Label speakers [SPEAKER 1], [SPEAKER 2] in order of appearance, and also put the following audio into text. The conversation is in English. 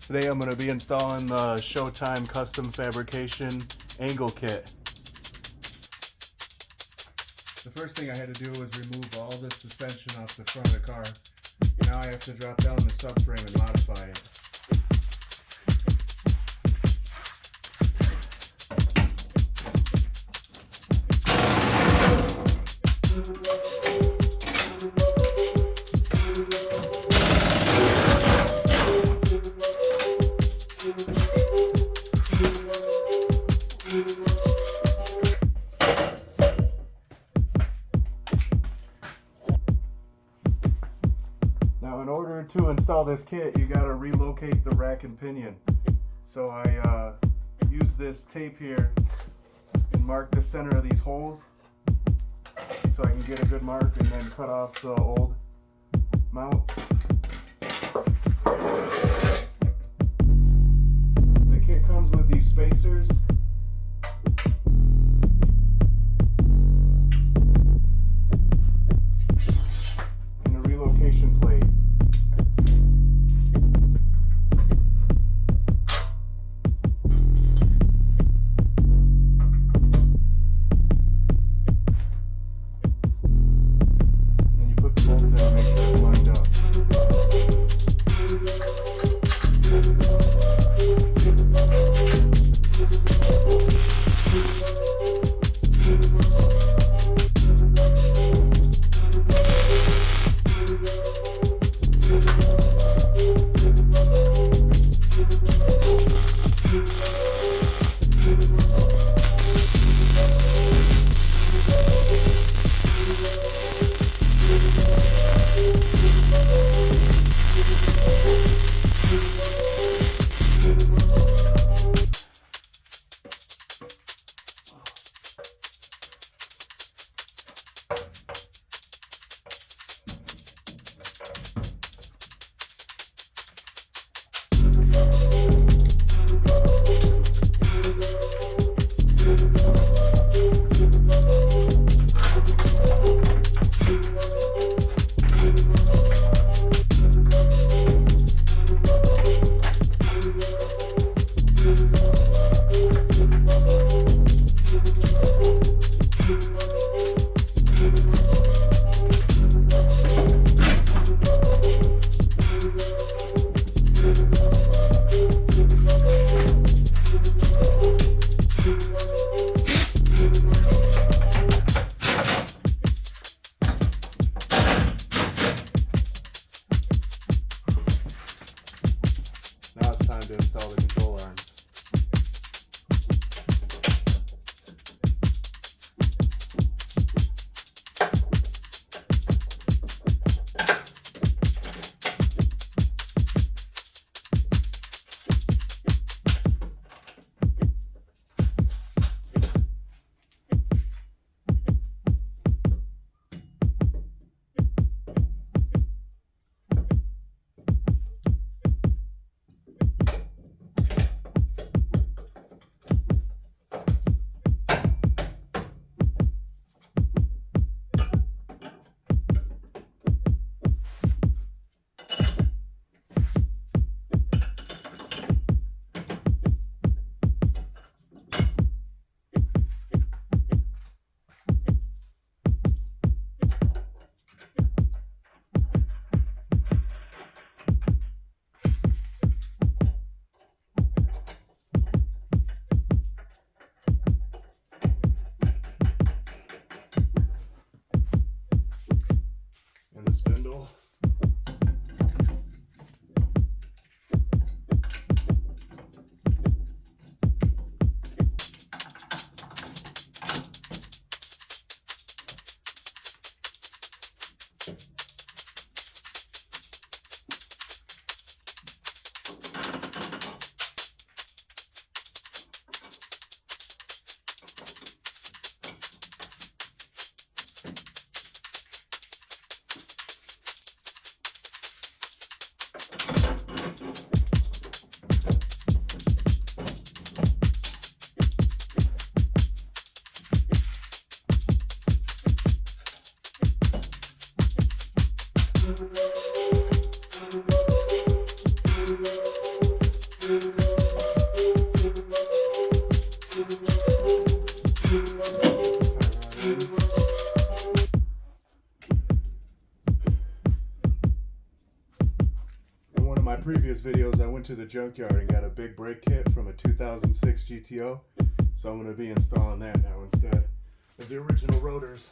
[SPEAKER 1] Today I'm going to be installing the Showtime Custom Fabrication angle kit. The first thing I had to do was remove all the suspension off the front of the car. Now I have to drop down the subframe and modify it. Now in order to install this kit, you gotta relocate the rack and pinion. So I use this tape here and mark the center of these holes so I can get a good mark and then cut off the old mount. The kit comes with these spacers. And a relocation plate. Now it's time to install the control arms. In one of my previous videos, I went to the junkyard and got a big brake kit from a 2006 GTO, so I'm going to be installing that now instead of the original rotors.